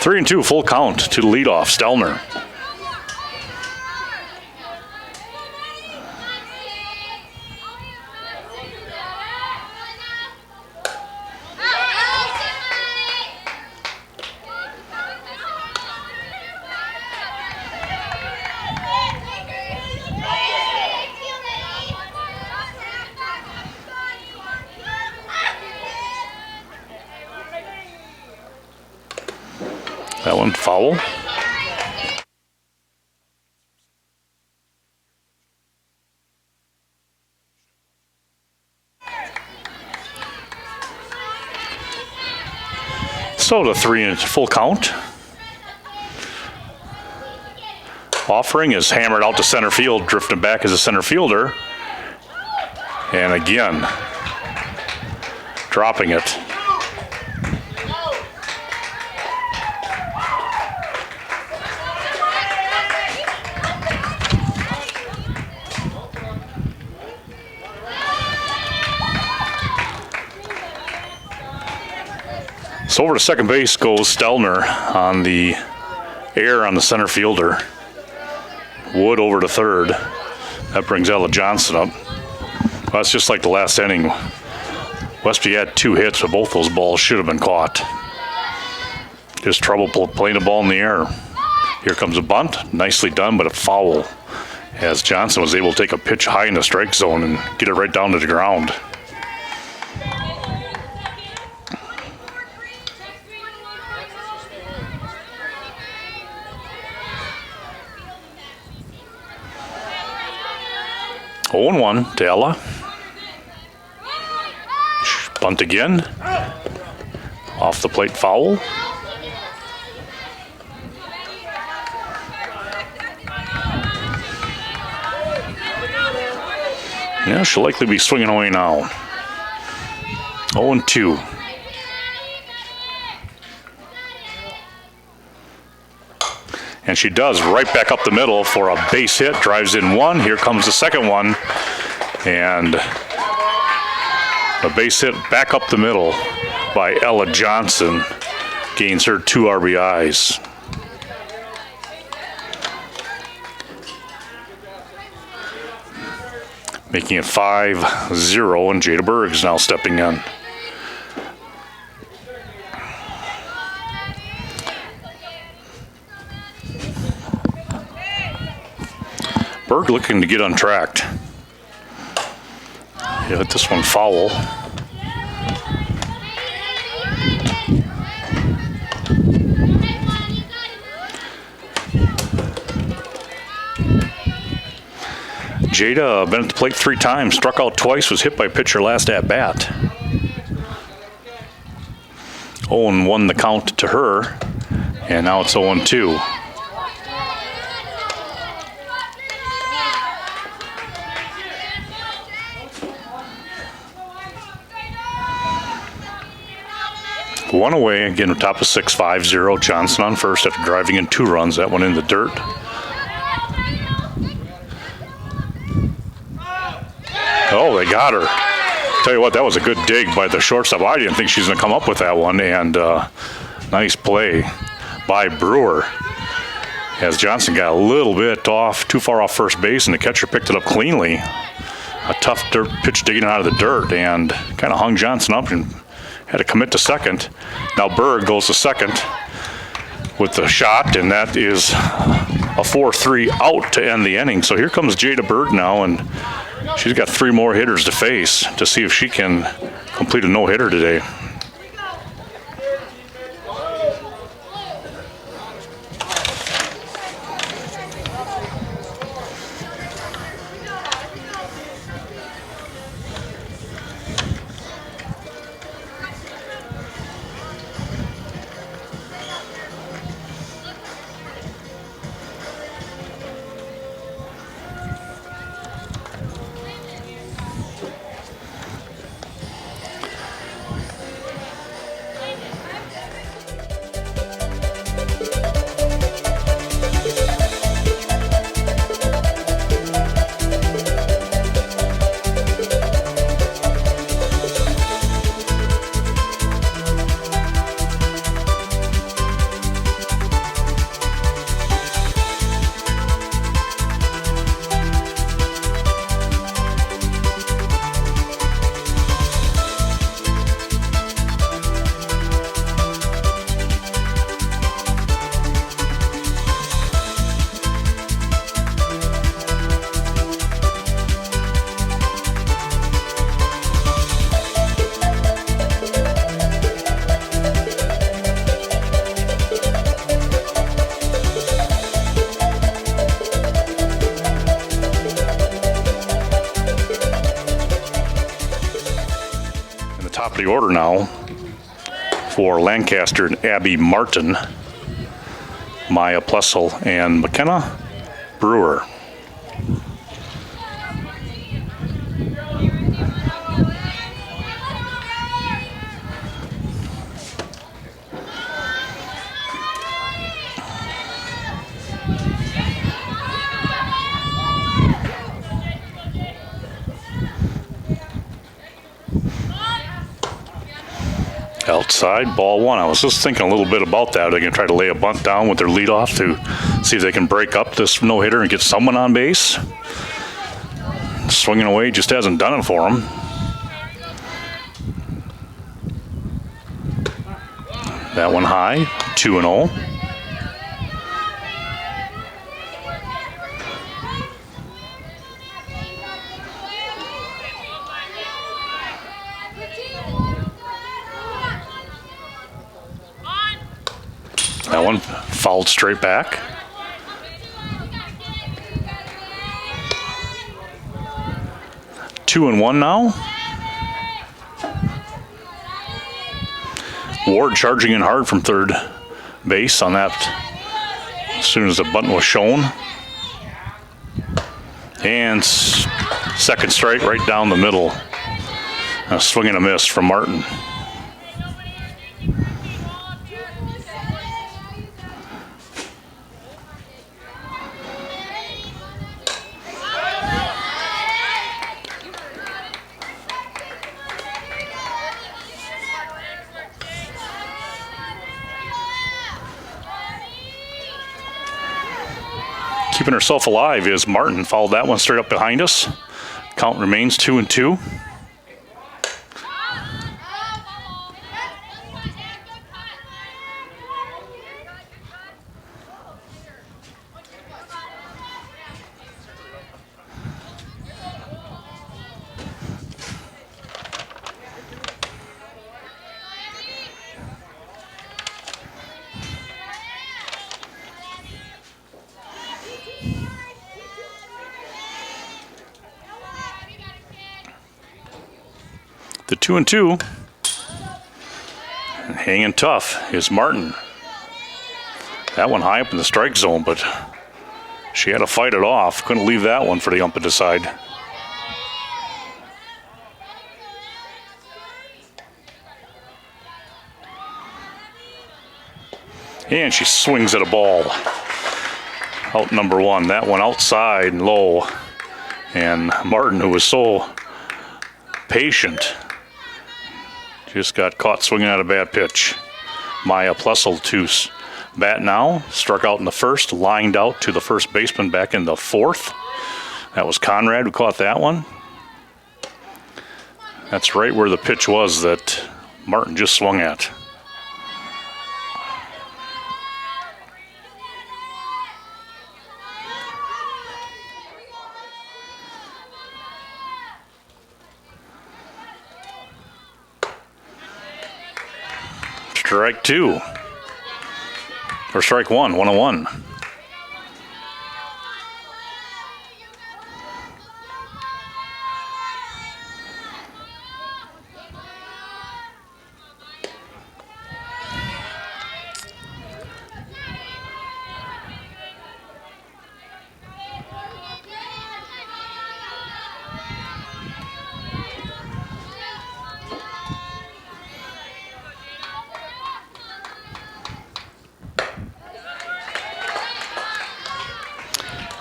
S1: 3-2, full count to the leadoff, Stelner. That one foul. So the 3 full count. Offering is hammered out to center field, drifting back as a center fielder. And again, dropping it. So over to second base goes Stelner on the air on the center fielder. Wood over to third. That brings Ella Johnson up. Well, that's just like the last inning. Westby had 2 hits, but both those balls should have been caught. Just trouble playing the ball in the air. Here comes a bunt. Nicely done, but a foul, as Johnson was able to take a pitch high in the strike zone and get it right down to the ground. Oh, 1 to Ella. Bunt again. Off the plate foul. Yeah, she'll likely be swinging away now. 0-2. And she does right back up the middle for a base hit. Drives in one. Here comes the second one. And a base hit back up the middle by Ella Johnson gains her 2 RBIs. Making it 5-0, and Jada Berg's now stepping in. Berg looking to get untracked. He hit this one foul. Jada been at the plate 3 times, struck out twice, was hit by a pitcher last at bat. 0-1 the count to her, and now it's 0-2. One away, again, top of 6, 5-0. Johnson on first after driving in 2 runs. That one in the dirt. Oh, they got her. Tell you what, that was a good dig by the shortstop. I didn't think she was going to come up with that one, and nice play by Brewer. As Johnson got a little bit off, too far off first base, and the catcher picked it up cleanly. A tough dirt pitch digging out of the dirt, and kind of hung Johnson up and had to commit to second. Now Berg goes to second with the shot, and that is a 4-3 out to end the inning. So here comes Jada Berg now, and she's got 3 more hitters to face to see if she can complete a no-hitter today. Top of the order now for Lancaster and Abby Martin, Maya Plessel, and McKenna Brewer. Outside, ball 1. I was just thinking a little bit about that. They're going to try to lay a bunt down with their leadoff to see if they can break up this no-hitter and get someone on base. Swinging away just hasn't done it for them. That one high, 2-0. That one fouled straight back. Two and one now. Ward charging in hard from third base on that as soon as the button was shown. And Second strike right down the middle. A swing and a miss from Martin. Keeping herself alive is Martin. Fouled that one straight up behind us. Count remains 2-2. The 2-2, and hanging tough is Martin. That one high up in the strike zone, but she had to fight it off. Couldn't leave that one for the ump to decide. And she swings at a ball. Out number one. That one outside and low. And Martin, who was so patient, just got caught swinging at a bad pitch. Maya Plessel to bat now. Struck out in the first, lined out to the first baseman back in the fourth. That was Conrad who caught that one. That's right where the pitch was that Martin just swung at. Strike two. Or strike one, 1-1.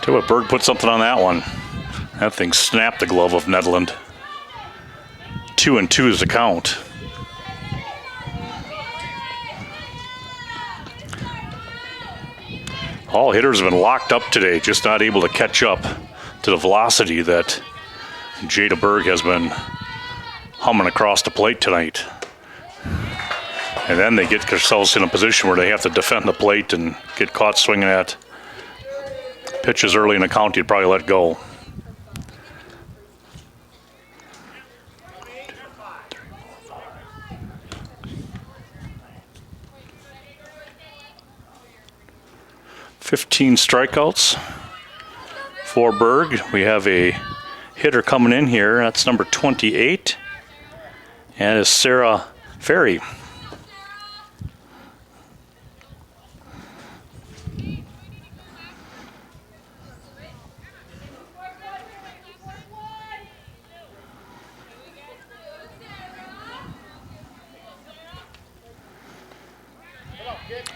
S1: Tell you what, Berg put something on that one. That thing snapped the glove of Nederland. 2-2 is the count. All hitters have been locked up today, just not able to catch up to the velocity that Jada Berg has been humming across the plate tonight. And then they get themselves in a position where they have to defend the plate and get caught swinging at pitches early in the count. You'd probably let go. "15 strikeouts for Berg." We have a hitter coming in here. That's number 28. And it's Sarah Ferry.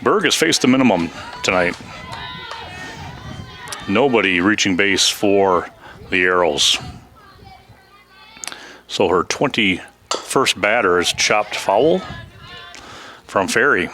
S1: Berg has faced the minimum tonight. Nobody reaching base for the Arrows. So her 21st batter is chopped foul from Ferry.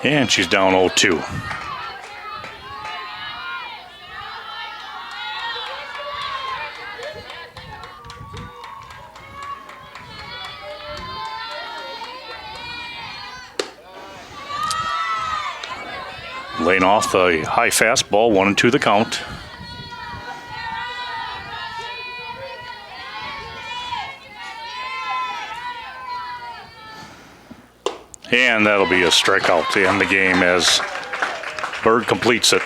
S1: And she's down 0-2. Laying off the high fastball, 1-2 the count. And that'll be a strikeout to end the game as Berg completes it.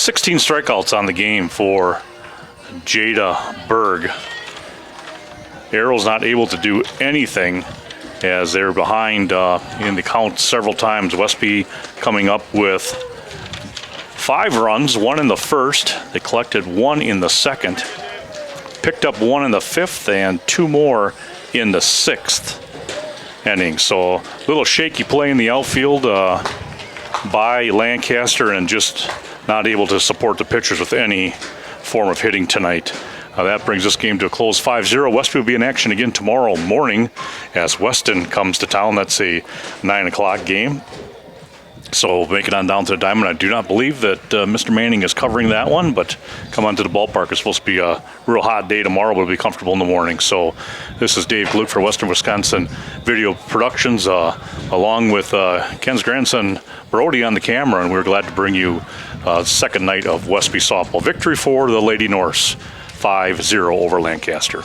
S1: 16 strikeouts on the game for Jada Berg. Arrow's not able to do anything as they're behind in the count several times. Westby coming up with 5 runs, 1 in the first. They collected 1 in the second, picked up 1 in the 5th, and 2 more in the 6th inning. So a little shaky play in the outfield by Lancaster, and just not able to support the pitchers with any form of hitting tonight. That brings this game to a close, 5-0. Westby will be in action again tomorrow morning as Weston comes to town. That's a 9 o'clock game. So make it on down to the Diamond. I do not believe that Mr. Manning is covering that one, but come on to the ballpark. It's supposed to be a real hot day tomorrow, but it'll be comfortable in the morning. So this is Dave Gluck for Western Wisconsin Video Productions, along with Ken's grandson Brody on the camera, and we're glad to bring you second night of Westby softball. Victory for the Lady Norse, 5-0 over Lancaster.